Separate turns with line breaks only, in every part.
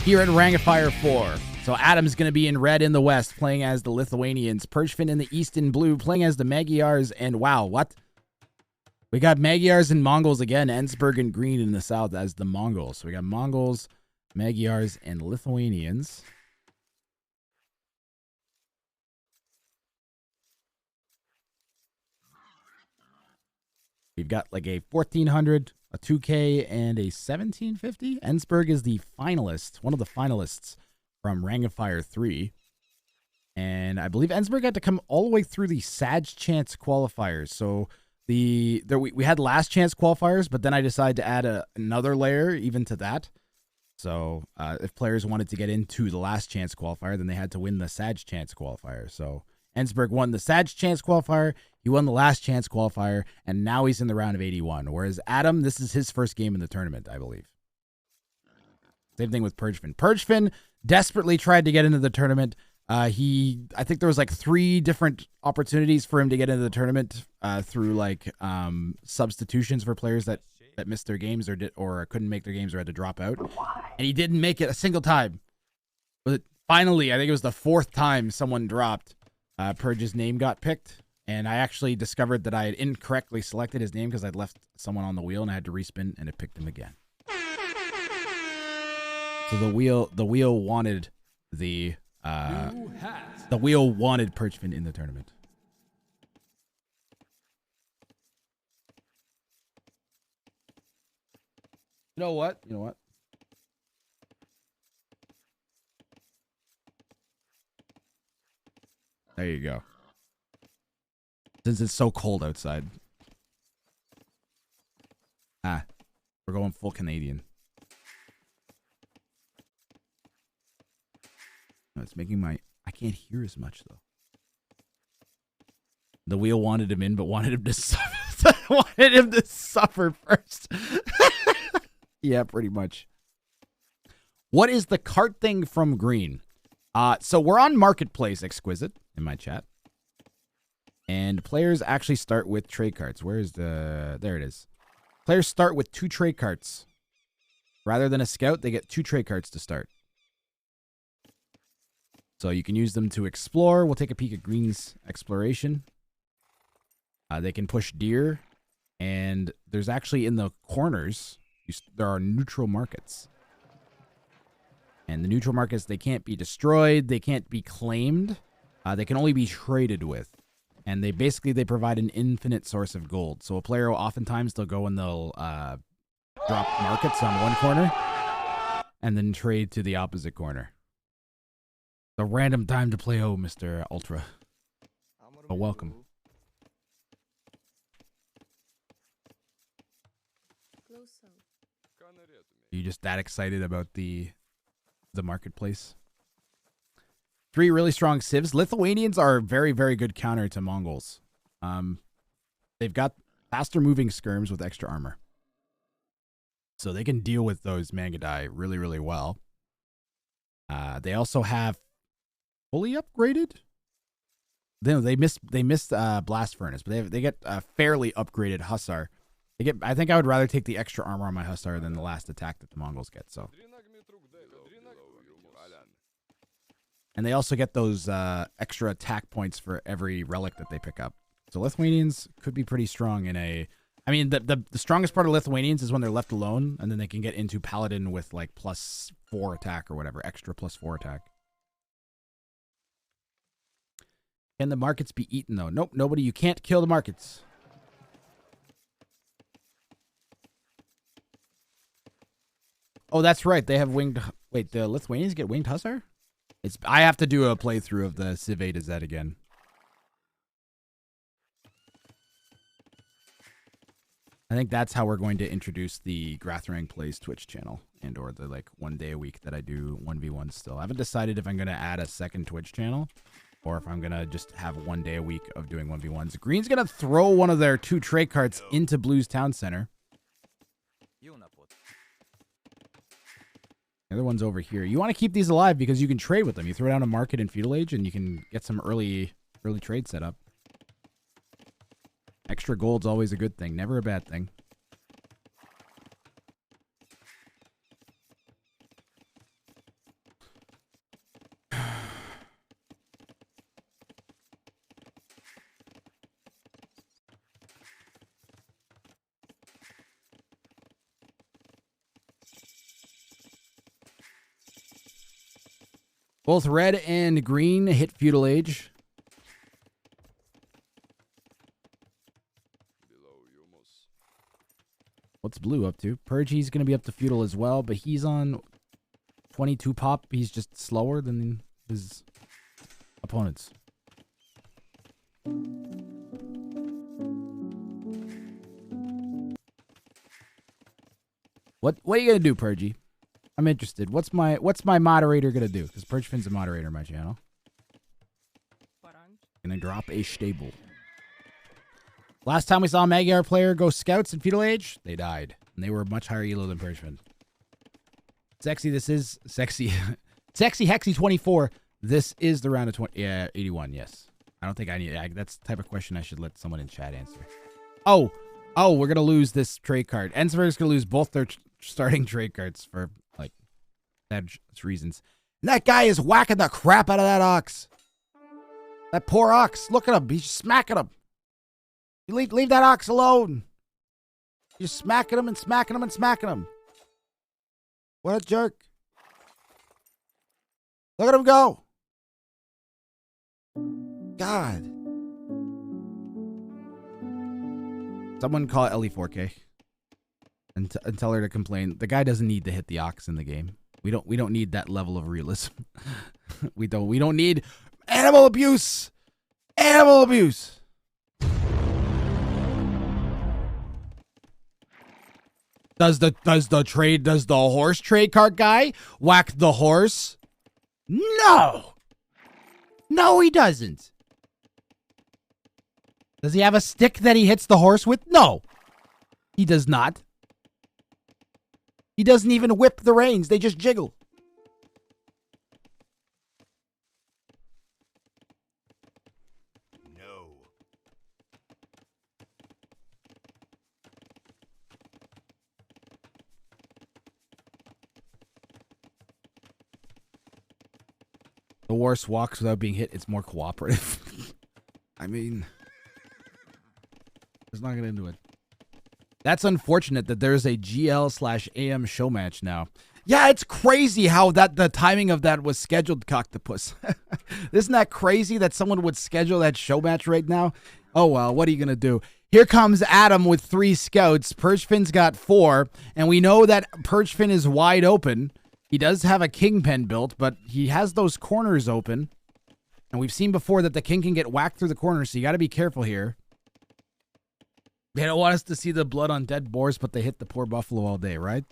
Here at Wrang 4. So Adam's going to be in red in the west, playing as the Lithuanians. PurgeFIN in the east in blue, playing as the Magyars. And wow, what? We got Magyars and Mongols again. Enzberg in green in the south as the Mongols. So we got Mongols, Magyars, and Lithuanians. We've got like a 1400, a 2K, and a 1750. Enzberg is the finalist, one of the finalists from Wrang 3. And I believe Enzberg had to come all the way through the Sag Chance qualifiers. So we had last chance qualifiers, but then I decided to add another layer even to that. So if players wanted to get into the last chance qualifier, then they had to win the Sag Chance qualifier. So Enzberg won the Sag Chance qualifier, he won the last chance qualifier, and now he's in the round of 81. Whereas Adam, this is his first game in the tournament, I believe. Same thing with PurgeFIN. PurgeFIN desperately tried to get into the tournament. I think there was like 3 different opportunities for him to get into the tournament through like substitutions for players that missed their games or couldn't make their games or had to drop out. And he didn't make it a single time. But finally, I think it was the 4th time someone dropped. Purge's name got picked, and I actually discovered that I had incorrectly selected his name because I'd left someone on the wheel and I had to respin, and it picked him again. So the wheel wanted the wheel wanted PurgeFIN in the tournament. You know what? There you go. Since it's so cold outside. We're going full Canadian. No, it's making I can't hear as much though. The wheel wanted him in, but wanted him to suffer. Wanted him to suffer first. Yeah, pretty much. What is the cart thing from green? So we're on Marketplace, Exquisite, in my chat. And players actually start with trade carts. There it is. Players start with 2 trade carts. Rather than a scout, they get 2 trade carts to start. So you can use them to explore. We'll take a peek at green's exploration. They can push deer. And there's actually in the corners, there are neutral markets. And the neutral markets, they can't be destroyed. They can't be claimed. They can only be traded with. And they provide an infinite source of gold. So a player will oftentimes, they'll go and they'll drop markets on one corner and then trade to the opposite corner. The random time to play, Mr. Ultra. Oh, welcome. Are you just that excited about the marketplace? 3 really strong civs. Lithuanians are very, very good counter to Mongols. They've got faster moving skirms with extra armor. So they can deal with those Mangadai really, really well. They also have fully upgraded. They missed blast furnace, but they get a fairly upgraded hussar. I think I would rather take the extra armor on my hussar than the last attack that the Mongols get. So, and they also get those extra attack points for every relic that they pick up. So Lithuanians could be pretty strong in a. I mean, the strongest part of Lithuanians is when they're left alone, and then they can get into Paladin with like +4 attack or whatever, extra +4 attack. Can the markets be eaten though? Nope, nobody. You can't kill the markets. Oh, that's right. They have winged. Wait, the Lithuanians get winged hussar? I have to do a playthrough of the Civ A to Z again. I think that's how we're going to introduce the Wrang Plays Twitch channel or the like 1 day a week that I do 1v1 still. I haven't decided if I'm going to add a second Twitch channel or if I'm going to just have 1 day a week of doing 1v1s. Green's going to throw one of their 2 trade carts into Blue's town center. The other one's over here. You want to keep these alive because you can trade with them. You throw down a market in Feudal Age and you can get some early trade set up. Extra gold's always a good thing. Never a bad thing. Both red and green hit feudal age. What's blue up to? Purge, he's going to be up to feudal as well, but he's on 22 pop. He's just slower than his opponents. What are you going to do, Purgy? I'm interested. What's my moderator going to do? Because PurgeFIN's a moderator on my channel. Going to drop a stable. Last time we saw a Magyar player go scouts in feudal age, they died. And they were much higher elo than PurgeFIN. Sexy, this is sexy. Sexy Hexy 24. This is the round of 81, yes. I don't think I need that's the type of question I should let someone in chat answer. Oh, we're going to lose this trade card. Enzberg's going to lose both their starting trade cards for, like, bad reasons. And that guy is whacking the crap out of that ox. That poor ox. Look at him. He's smacking him. You leave that ox alone. You're smacking him and smacking him and smacking him. What a jerk. Look at him go. God. Someone call LE4K and tell her to complain. The guy doesn't need to hit the ox in the game. We don't need that level of realism. we don't need animal abuse. Animal abuse. Does the horse trade cart guy whack the horse? No. No, he doesn't. Does he have a stick that he hits the horse with? No. He does not. He doesn't even whip the reins. They just jiggle. The horse walks without being hit. It's more cooperative. I mean, let's not get into it. That's unfortunate that there's a GL/AM show match now. Yeah, it's crazy how the timing of that was scheduled, Coctopus. Isn't that crazy that someone would schedule that show match right now? Oh, well, what are you going to do? Here comes Adam with 3 scouts. PurgeFIN's got 4, and we know that PurgeFIN is wide open. He does have a kingpin built, but he has those corners open. And we've seen before that the king can get whacked through the corners, so you got to be careful here. They don't want us to see the blood on dead boars, but they hit the poor buffalo all day, right?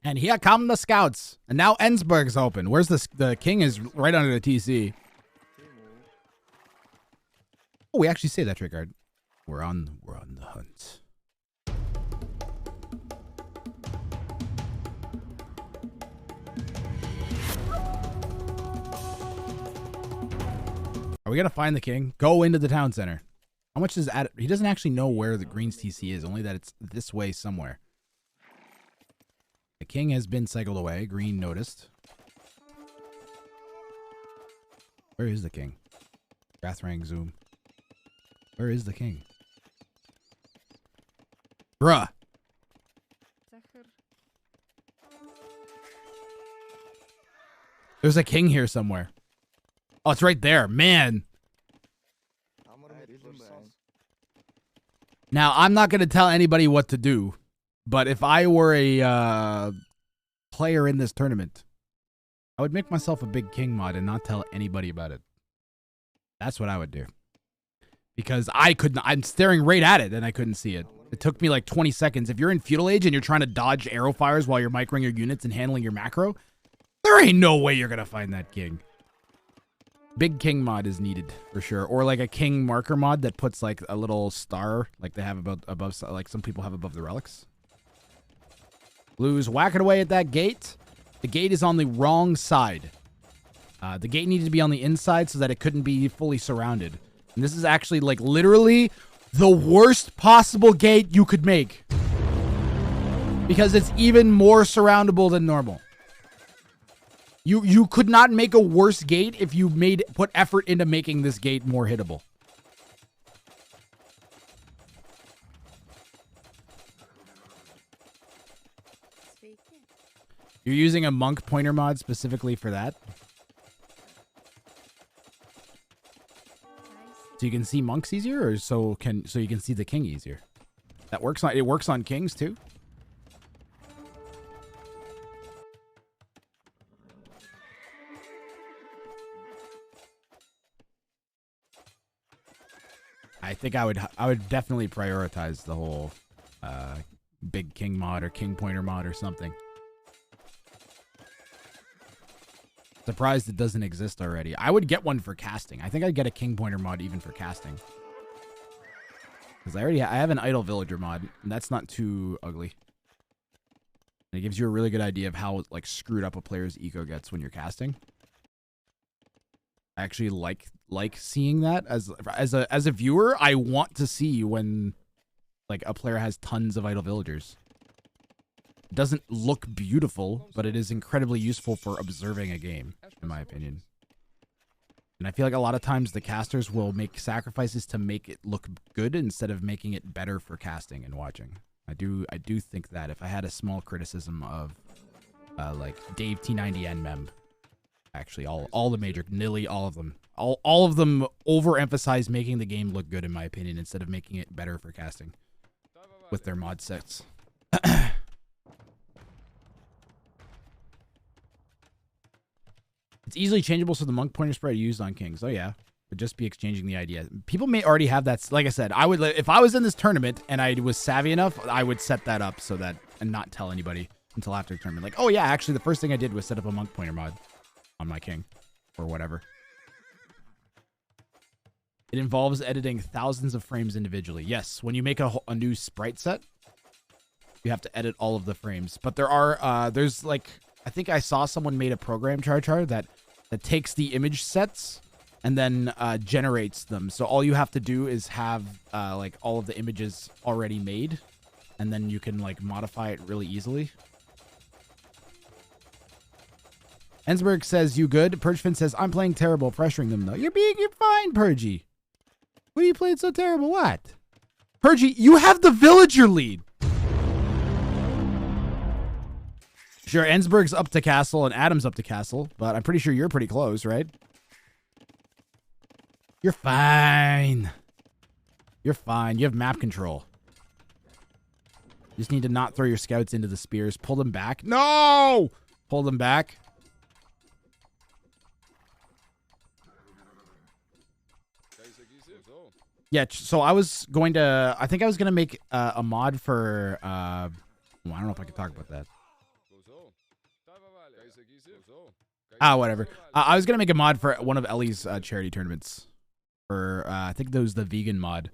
And here come the scouts. And now Enzberg's open. Where's the king is right under the TC. Oh, we actually say that trick card. We're on the hunt. Are we gonna find the king? Go into the town center. How much is at? He doesn't actually know where the green's TC is, only that it's this way somewhere. The king has been cycled away. Green noticed. Where is the king? Wrang zoom. Where is the king? Bruh. There's a king here somewhere. Oh, it's right there. Man. Now, I'm not going to tell anybody what to do. But if I were a player in this tournament, I would make myself a big king mod and not tell anybody about it. That's what I would do. Because I'm staring right at it and I couldn't see it. It took me like 20 seconds. If you're in feudal age and you're trying to dodge arrow fires while you're microing your units and handling your macro, there ain't no way you're going to find that king. Big king mod is needed for sure. Or like a king marker mod that puts like a little star like they have above like some people have above the relics. Blue's whacking away at that gate. The gate is on the wrong side. The gate needed to be on the inside so that it couldn't be fully surrounded. And this is actually like literally the worst possible gate you could make. because it's even more surroundable than normal. You could not make a worse gate if you put effort into making this gate more hittable. You're using a monk pointer mod specifically for that? So you can see monks easier, or so you can see the king easier? It works on kings too? I think I would definitely prioritize the whole big king mod or king pointer mod or something. Surprised it doesn't exist already. I would get one for casting. I think I'd get a king pointer mod even for casting. Because I have an idle villager mod, and that's not too ugly. And it gives you a really good idea of how like screwed up a player's eco gets when you're casting. I actually like seeing that as a viewer. I want to see when like a player has tons of idle villagers. It doesn't look beautiful, but it is incredibly useful for observing a game, in my opinion. And I feel like a lot of times the casters will make sacrifices to make it look good instead of making it better for casting and watching. I do think that. If I had a small criticism of like Dave T90N mem, actually all the major, nearly all of them, all of them overemphasize making the game look good, in my opinion, instead of making it better for casting with their mod sets. It's easily changeable, so the monk pointer spread used on kings. Oh yeah, would just be exchanging the idea. People may already have that. Like I said, I would, if I was in this tournament and I was savvy enough, I would set that up so that, and not tell anybody until after the tournament. Like, oh yeah, actually the first thing I did was set up a monk pointer mod on my king or whatever. It involves editing thousands of frames individually. Yes, when you make a new sprite set, you have to edit all of the frames. But there are, there's like, I think I saw someone made a program char that takes the image sets and then generates them. So all you have to do is have like all of the images already made, and then you can like modify it really easily. Enzberg says, you good? PurgeFIN says, I'm playing terrible, pressuring them though. You're fine, Purgy. What are you playing so terrible? What? Purgy, you have the villager lead. Sure, Enzberg's up to castle and Adam's up to castle, but I'm pretty sure you're pretty close, right? You're fine. You're fine. You have map control. You just need to not throw your scouts into the spears. Pull them back. No! Pull them back. Yeah, so I was going to... I think I was going to make a mod for... well, I don't know if I can talk about that. Whatever. I was going to make a mod for one of Ellie's charity tournaments. For, I think that was the vegan mod.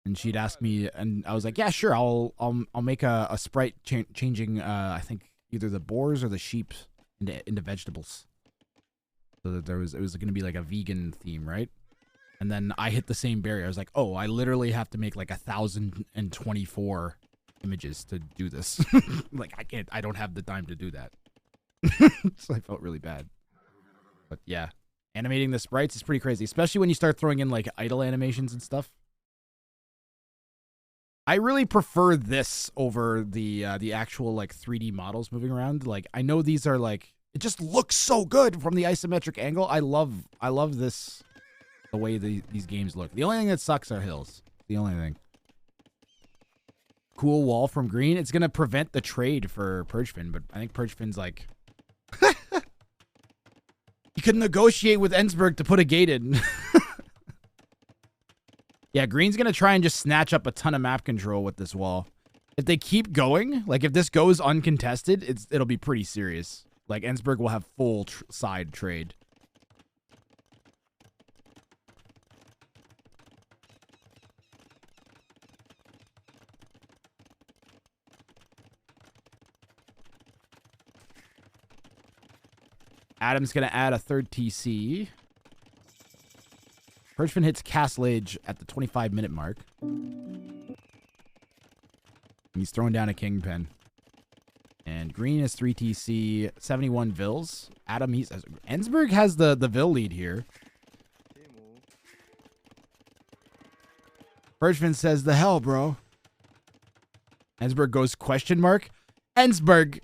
And she'd asked me, and I was like, yeah, sure, I'll make a sprite changing, I think, either the boars or the sheep into vegetables. So that it was going to be like a vegan theme, right? And then I hit the same barrier. I was like, oh, I literally have to make like 1,024 images to do this. Like, I don't have the time to do that. So I felt really bad. But yeah, animating the sprites is pretty crazy, especially when you start throwing in like idle animations and stuff. I really prefer this over the actual like 3D models moving around. Like, I know these are like, it just looks so good from the isometric angle. I love this, the way these games look. The only thing that sucks are hills. The only thing. Cool wall from green. It's gonna prevent the trade for PurgeFIN, but I think PurgeFIN's like, you could negotiate with Enzberg to put a gate in. Yeah, green's gonna try and just snatch up a ton of map control with this wall. If they keep going, like if this goes uncontested, it'll be pretty serious. Like, Enzberg will have full side trade. Adam's going to add a third TC. PurgeFIN hits Castle Age at the 25-minute mark. He's throwing down a Kingpin. Green is 3 TC, 71 Vills. Adam, Enzberg has the Vill lead here. PurgeFIN says, the hell, bro. Enzberg goes question mark. Enzberg.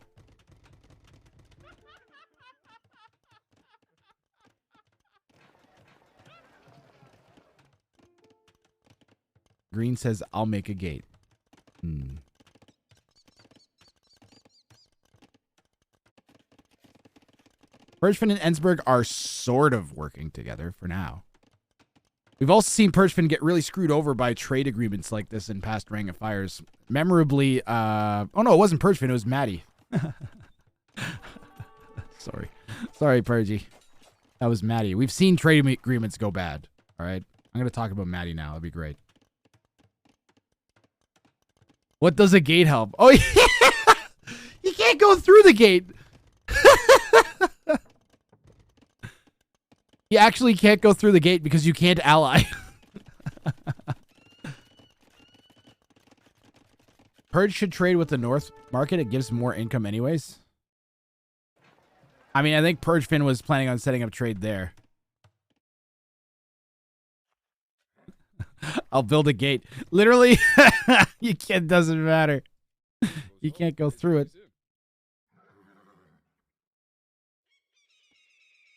Green says, I'll make a gate. PurgeFIN and Enzberg are sort of working together for now. We've also seen PurgeFIN get really screwed over by trade agreements like this in past Ring of Fires. Memorably, oh no, it wasn't PurgeFIN, it was Maddie. Sorry, Purgy. That was Maddie. We've seen trade agreements go bad. All right, I'm going to talk about Maddie now. That'd be great. What does a gate help? Oh, yeah! You can't go through the gate. You actually can't go through the gate because you can't ally. Purge should trade with the North market. It gives more income anyways. I mean, I think PurgeFIN was planning on setting up trade there. I'll build a gate. Literally, you can't, doesn't matter. You can't go through it.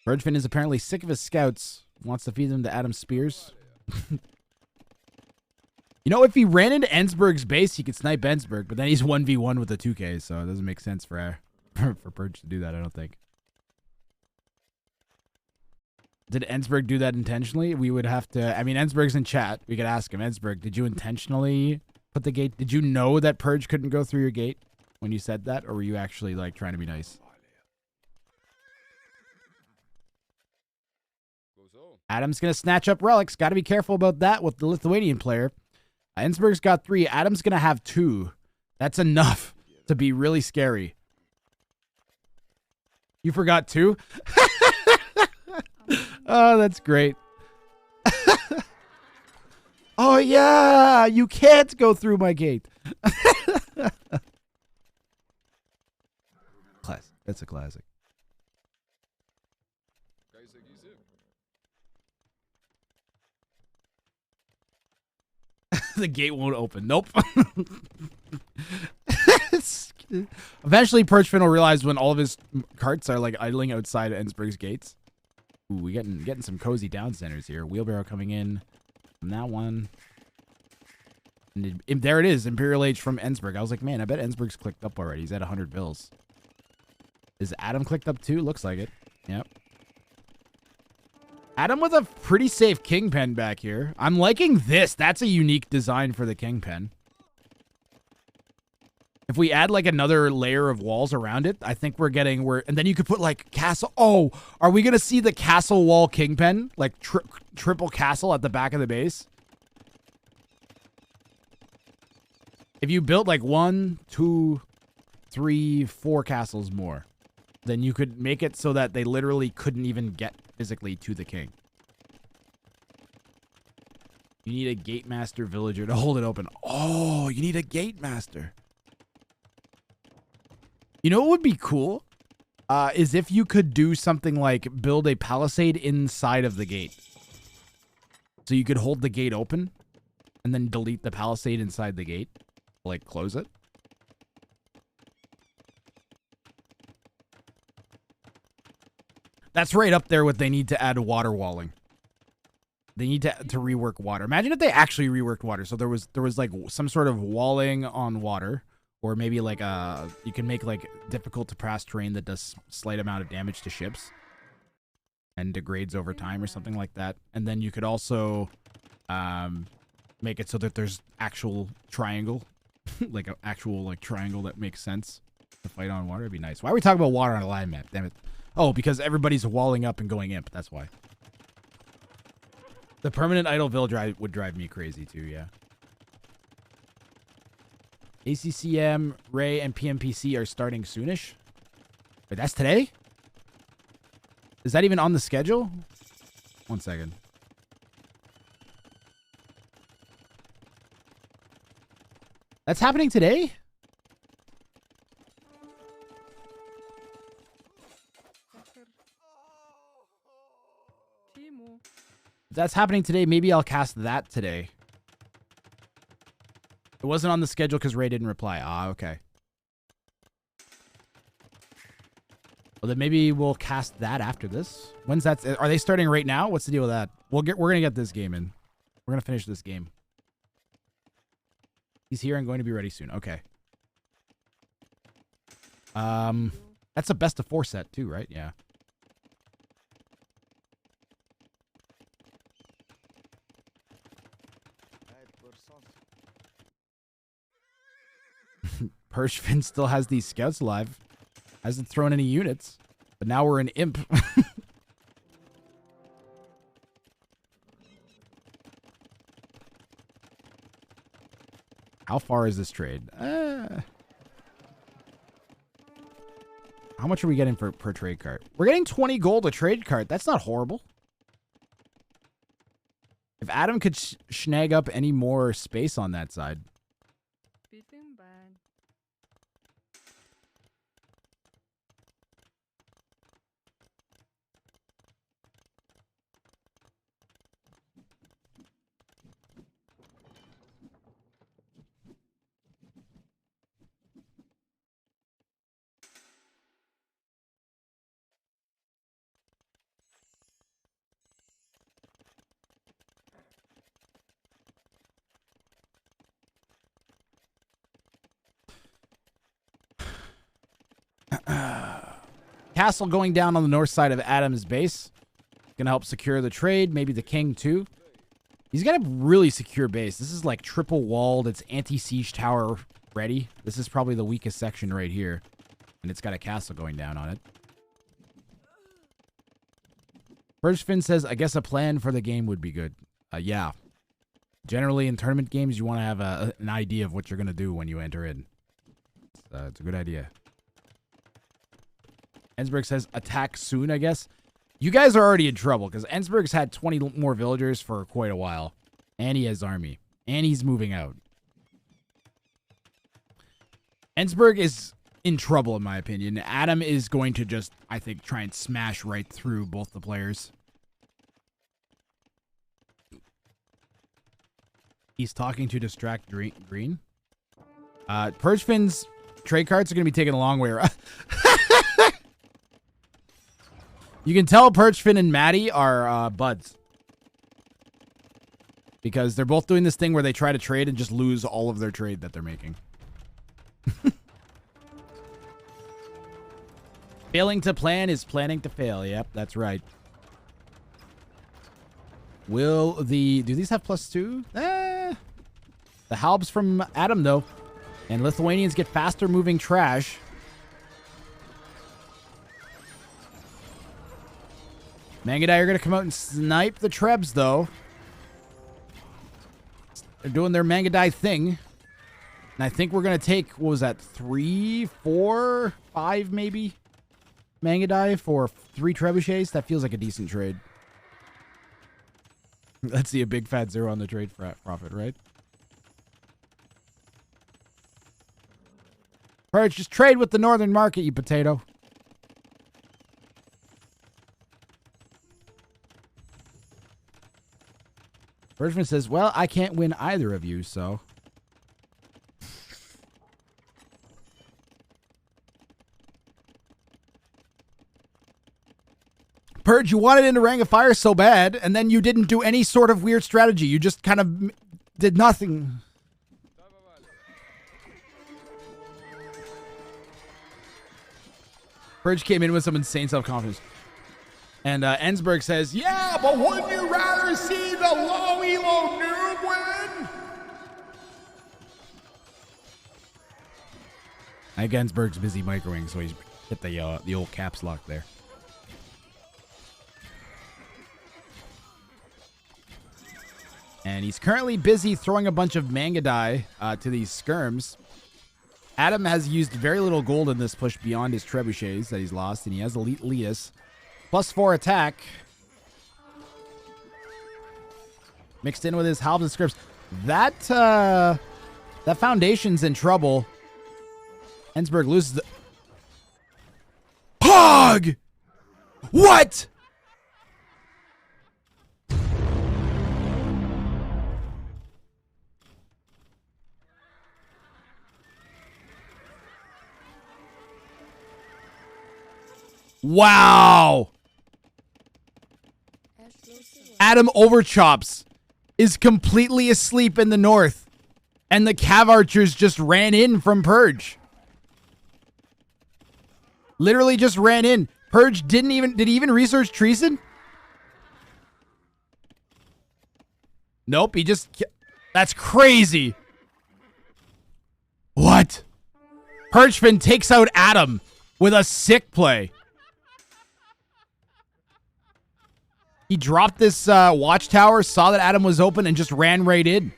PurgeFIN is apparently sick of his scouts. Wants to feed them to Adam Spears. You know, if he ran into Enzberg's base, he could snipe Enzberg, but then he's 1v1 with the 2K, so it doesn't make sense for Purge to do that, I don't think. Did Enzberg do that intentionally? We would have to... I mean, Enzberg's in chat. We could ask him. Enzberg, did you intentionally put the gate... Did you know that Purge couldn't go through your gate when you said that? Or were you actually, like, trying to be nice? Adam's going to snatch up relics. Got to be careful about that with the Lithuanian player. Enzberg's got 3. Adam's going to have 2. That's enough to be really scary. You forgot 2? Oh, that's great. Oh, yeah. You can't go through my gate. Classic. That's a classic. The gate won't open. Nope. Eventually, PurgeFIN will realize when all of his carts are like idling outside Enzberg's gates. Ooh, we getting some cozy down centers here. Wheelbarrow coming in from that one. And there it is, Imperial Age from Enzberg. I was like, man, I bet Enzberg's clicked up already. He's at 100 bills. Is Adam clicked up too? Looks like it. Yep. Adam with a pretty safe Kingpen back here. I'm liking this. That's a unique design for the Kingpen. If we add like another layer of walls around it, I think and then you could put like castle. Oh, are we going to see the castle wall Kingpen? Like triple castle at the back of the base? If you built like 1, 2, 3, 4 castles more, then you could make it so that they literally couldn't even get physically to the king. You need a gate master villager to hold it open. Oh, you need a gate master. You know what would be cool? Is if you could do something like build a palisade inside of the gate. So you could hold the gate open and then delete the palisade inside the gate. Like close it. That's right up there with they need to add water walling. They need to rework water. Imagine if they actually reworked water. So there was like some sort of walling on water, or maybe like you can make like difficult to pass terrain that does slight amount of damage to ships and degrades over time or something like that. And then you could also make it so that there's actual triangle, like an actual like triangle that makes sense to fight on water. It'd be nice. Why are we talking about water on a live map? Damn it. Oh, because everybody's walling up and going imp. That's why. The permanent idle village would drive me crazy too, yeah. ACCM, Ray, and PMPC are starting soonish. Wait, that's today? Is that even on the schedule? 1 second. That's happening today? If that's happening today, maybe I'll cast that today. It wasn't on the schedule because Ray didn't reply. Ah, okay. Well, then maybe we'll cast that after this. When's that? Are they starting right now? What's the deal with that? We're gonna get this game in. We're gonna finish this game. He's here and going to be ready soon. Okay. That's a best of 4 set too, right? Yeah. PurgeFIN still has these scouts alive. Hasn't thrown any units. But now we're an imp. How far is this trade? How much are we getting per trade cart? We're getting 20 gold a trade cart. That's not horrible. If Adam could snag up any more space on that side. Castle going down on the north side of Adam's base. Gonna help secure the trade. Maybe the king too. He's got a really secure base. This is like triple walled. It's anti-siege tower ready. This is probably the weakest section right here. And it's got a castle going down on it. PurgeFIN says, I guess a plan for the game would be good. Yeah. Generally in tournament games, you want to have an idea of what you're going to do when you enter in. It's a good idea. Enzberg says, attack soon, I guess. You guys are already in trouble because Enzberg's had 20 more villagers for quite a while. And he has army. And he's moving out. Enzberg is in trouble, in my opinion. Adam is going to just, I think, try and smash right through both the players. He's talking to distract Green. PurgeFIN's trade cards are going to be taken a long way around. You can tell PurgeFIN and Maddie are buds. Because they're both doing this thing where they try to trade and just lose all of their trade that they're making. Failing to plan is planning to fail. Yep, that's right. Do these have +2? The Halbs from Adam, though. And Lithuanians get faster moving trash. Mangadai are going to come out and snipe the Trebs, though. They're doing their Mangadai thing. And I think we're going to take, what was that, 3, 4, 5 maybe? Mangadai for 3 trebuchets? That feels like a decent trade. Let's see a big fat 0 on the trade profit, right? Purge, just trade with the northern market, you potato. PurgeFIN says, well, I can't win either of you, so. Purge, you wanted into Ring of Fire so bad, and then you didn't do any sort of weird strategy. You just kind of did nothing. Purge came in with some insane self-confidence. And Enzberg says, yeah, but wouldn't you rather see the low elo noob win? I think Enzberg's busy microing, so he's hit the old caps lock there. And he's currently busy throwing a bunch of Mangadai to these skirms. Adam has used very little gold in this push beyond his trebuchets that he's lost, and he has Elite Leas. +4 attack. Mixed in with his halves and scripts. That foundation's in trouble. Enzberg loses the... Pog! What? Wow. Adam Overchops is completely asleep in the north. And the Cav Archers just ran in from Purge. Literally just ran in. Purge did he even research treason? Nope, he just... That's crazy. What? PurgeFIN takes out Adam with a sick play. He dropped this watchtower, saw that Adam was open, and just ran right in.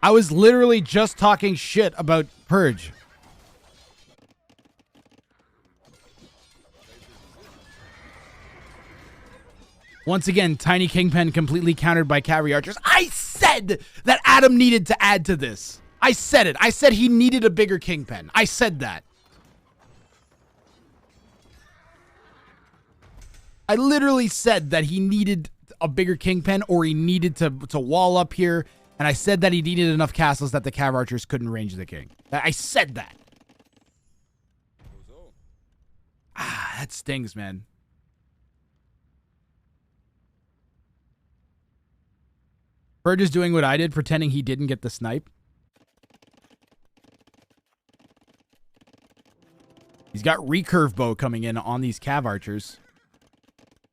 I was literally just talking shit about Purge. Once again, Tiny Kingpin completely countered by Cavalry Archers. I said that Adam needed to add to this. I said it. I said he needed a bigger Kingpin. I said that. I literally said that he needed a bigger Kingpin, or he needed to wall up here. And I said that he needed enough castles that the Cav Archers couldn't range the king. I said that. Ah, that stings, man. Purge is doing what I did, pretending he didn't get the snipe. He's got recurve bow coming in on these Cav Archers.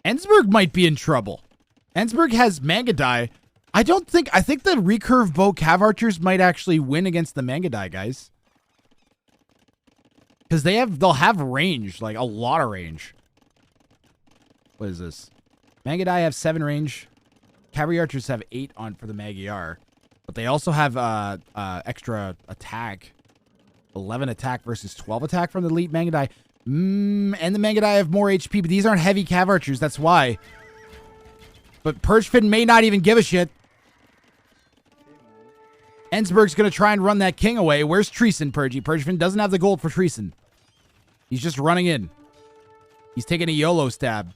Enzberg might be in trouble. Enzberg has Mangadai. I think the recurve bow Cav Archers might actually win against the Mangadai guys. Because they'll have range, like a lot of range. What is this? Mangadai have 7 range. Cavalry Archers have 8 on for the Magyar. But they also have extra attack. 11 attack versus 12 attack from the elite Mangadai. And the Mangadai have more HP, but these aren't heavy Cav Archers, that's why. But PurgeFIN may not even give a shit. Enzberg's going to try and run that king away. Where's treason, Purgy? PurgeFIN doesn't have the gold for treason. He's just running in. He's taking a YOLO stab.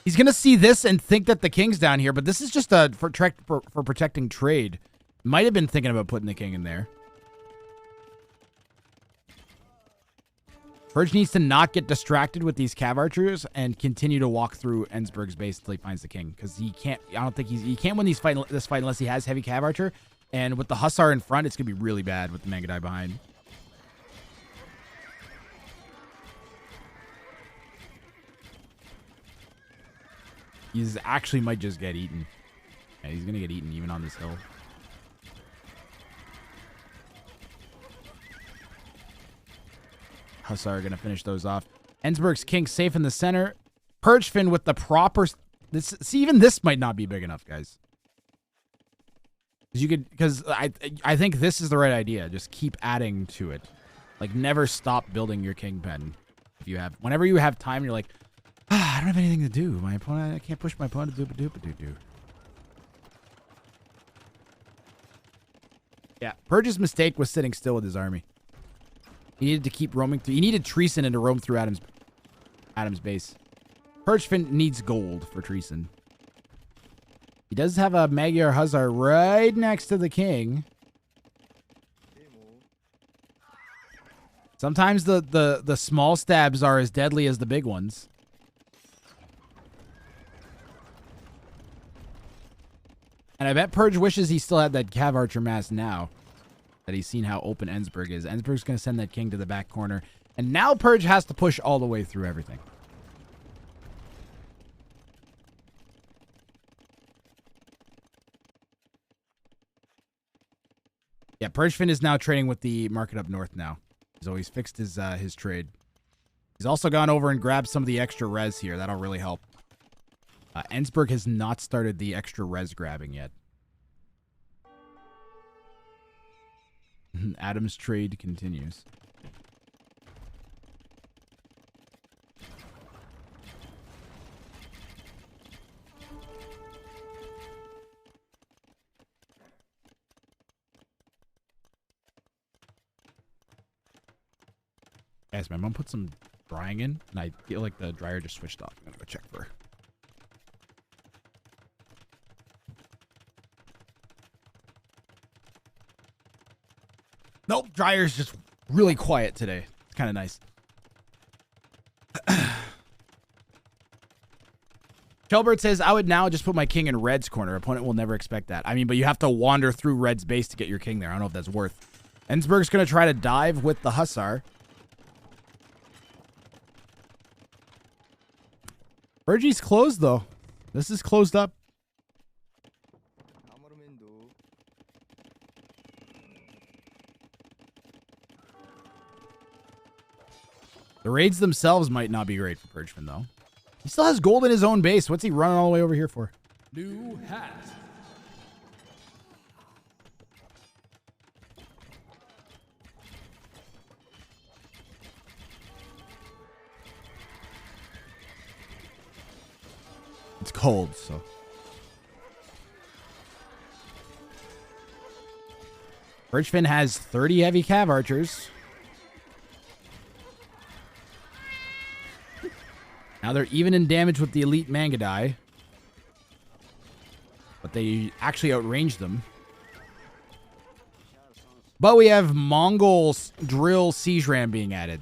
He's going to see this and think that the king's down here, but this is just for protecting trade. Might have been thinking about putting the king in there. Purge needs to not get distracted with these Cav Archers and continue to walk through Enzberg's base until he finds the king. Because he can't, I don't think he can't win this fight unless he has heavy Cav Archer. And with the Hussar in front, it's going to be really bad with the Mangadai behind. He's actually might just get eaten. Yeah, he's going to get eaten even on this hill. Hussar are going to finish those off. Enzberg's king safe in the center. PurgeFIN with the proper... See, even this might not be big enough, guys. Because I think this is the right idea. Just keep adding to it. Like, never stop building your kingpin. If you have... Whenever you have time, you're like... I don't have anything to do. My opponent, I can't push my opponent to do. Yeah, Purge's mistake was sitting still with his army. He needed to keep roaming through. He needed treason and to roam through Adam's base. PurgeFIN needs gold for treason. He does have a Magyar Hussar right next to the king. Sometimes the small stabs are as deadly as the big ones. And I bet Purge wishes he still had that Cav Archer mass now. That he's seen how open Enzberg is. Enzberg's going to send that king to the back corner. And now Purge has to push all the way through everything. Yeah, PurgeFIN is now trading with the market up north now. He's always fixed his trade. He's also gone over and grabbed some of the extra res here. That'll really help. Enzberg has not started the extra res grabbing yet. Adam's trade continues. Guys, my mom put some drying in, and I feel like the dryer just switched off. I'm gonna go check for her. Nope, Dryer's just really quiet today. It's kind of nice. Shelbert says, I would now just put my king in red's corner. Opponent will never expect that. I mean, but you have to wander through red's base to get your king there. I don't know if that's worth. Enzberg's going to try to dive with the Hussar. Purge's closed, though. This is closed up. The raids themselves might not be great for PurgeFIN, though. He still has gold in his own base. What's he running all the way over here for?
New hat.
It's cold, so. PurgeFIN has 30 heavy cav archers. Now they're even in damage with the elite Mangadai. But they actually outranged them. But we have Mongol drill siege ram being added.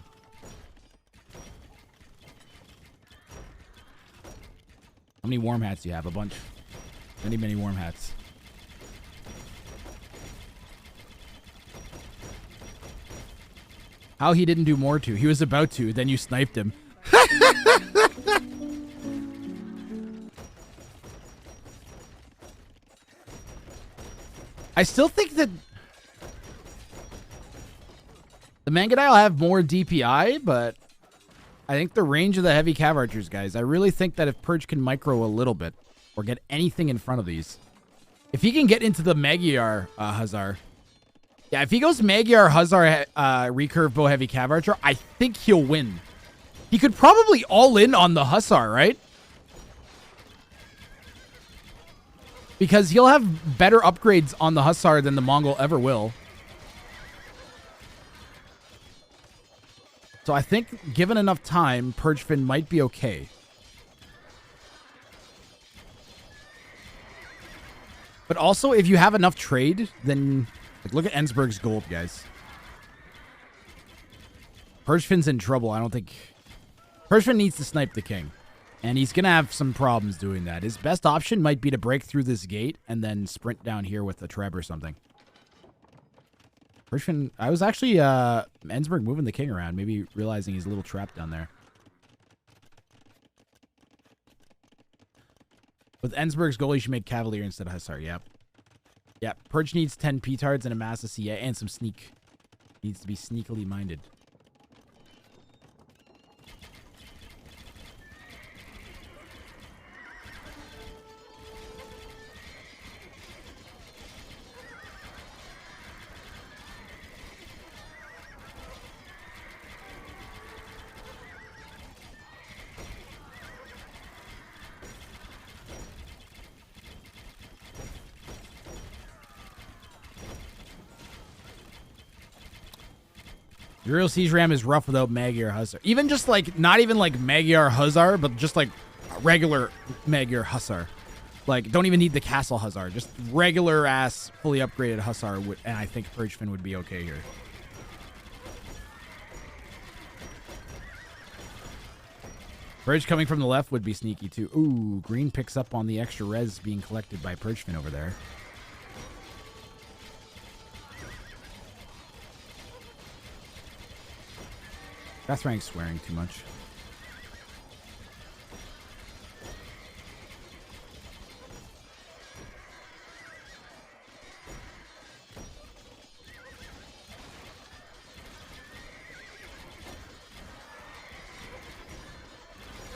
How many warm hats do you have? A bunch. Many, many warm hats. How he didn't do more to. He was about to, then you sniped him. I still think that the Mangadai will have more DPI, but I think the range of the heavy cav archers, guys, I really think that if Purge can micro a little bit or get anything in front of these, if he can get into the Magyar Hussar, yeah, if he goes Magyar Hussar recurve bow heavy cav archer, I think he'll win. He could probably all in on the Hussar, right? Because he'll have better upgrades on the Hussar than the Mongol ever will. So I think, given enough time, PurgeFIN might be okay. But also, if you have enough trade, then... Like, look at Enzberg's gold, guys. PurgeFIN's in trouble. I don't think... PurgeFIN needs to snipe the king. And he's going to have some problems doing that. His best option might be to break through this gate and then sprint down here with a Treb or something. PurgeFIN... I was actually, Enzberg moving the king around. Maybe realizing he's a little trapped down there. With Enzberg's goal, you should make Cavalier instead of Hussar. Yep. Yep. Purge needs 10 P-tards and a mass of CA and some sneak. Needs to be sneakily minded. Real Siege Ram is rough without Magyar Hussar. Even just like, not even like Magyar Hussar, but just like regular Magyar Hussar. Like, don't even need the Castle Hussar. Just regular ass, fully upgraded Hussar, and I think PurgeFIN would be okay here. Purge coming from the left would be sneaky too. Ooh, green picks up on the extra res being collected by PurgeFIN over there. That's Wrang swearing too much.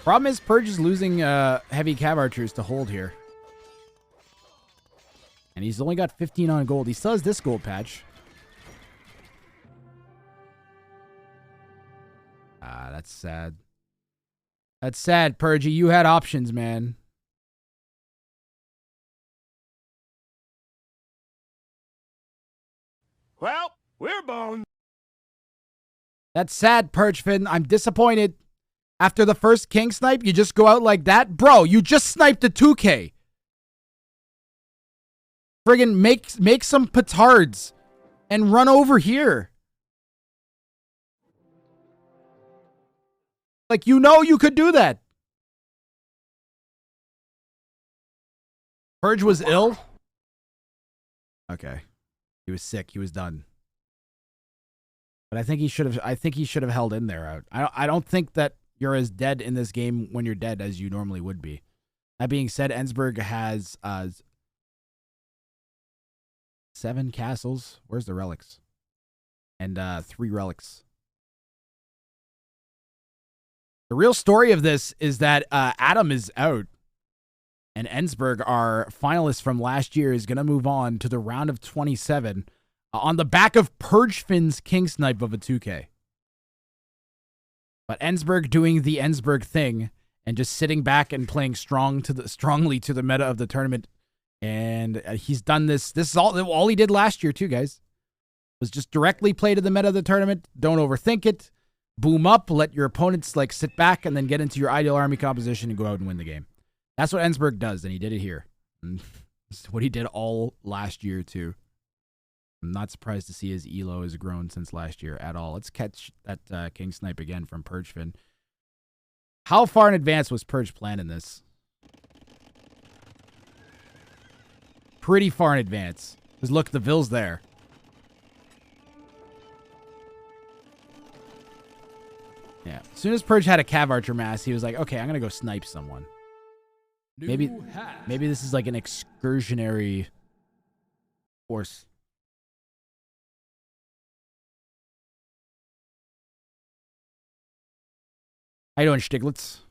Problem is, Purge is losing heavy cav archers to hold here. And he's only got 15 on gold. He still has this gold patch. That's sad. That's sad, Purgy. You had options, man.
Well, we're boned.
That's sad, PurgeFIN. I'm disappointed. After the first king snipe, you just go out like that? Bro, you just sniped a 2K. Friggin' make some petards. and run over here. Like, you know you could do that. Purge was ill? Okay. He was sick. He was done. But I think he should have held in there. I don't think that you're as dead in this game when you're dead as you normally would be. That being said, Enzberg has 7 castles. Where's the relics? And 3 relics. The real story of this is that Adam is out. And Enzberg, our finalist from last year, is going to move on to the round of 27 on the back of PurgeFIN's King Snipe of a 2K. But Enzberg doing the Enzberg thing and just sitting back and playing strongly to the meta of the tournament. And he's done this. This is all he did last year too, guys. Was just directly play to the meta of the tournament. Don't overthink it. Boom up. Let your opponents like sit back and then get into your ideal army composition and go out and win the game. That's what Enzberg does, and he did it here. And this is what he did all last year too. I'm not surprised to see his elo has grown since last year at all. Let's catch that King Snipe again from PurgeFIN. How far in advance was Purge planning this? Pretty far in advance. Because look, the Ville's there. Yeah. As soon as Purge had a Cav Archer mass, he was like, okay, I'm going to go snipe someone. Maybe this is like an excursionary force. How you doing, Stiglitz?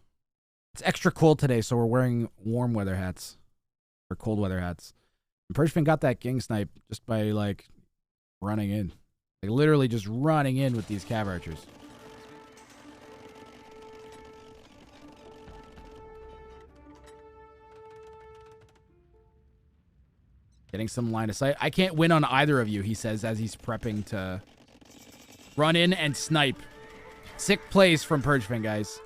It's extra cold today, so we're wearing warm weather hats. Or cold weather hats. And PurgeFIN got that King Snipe just by, like, running in. Like, literally just running in with these Cav Archers. Getting some line of sight. I can't win on either of you, he says, as he's prepping to run in and snipe. Sick plays from PurgeFIN, guys.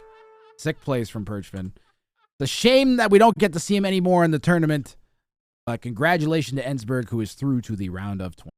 Sick plays from PurgeFIN. It's a shame that we don't get to see him anymore in the tournament. Congratulations to Enzberg, who is through to the round of 20.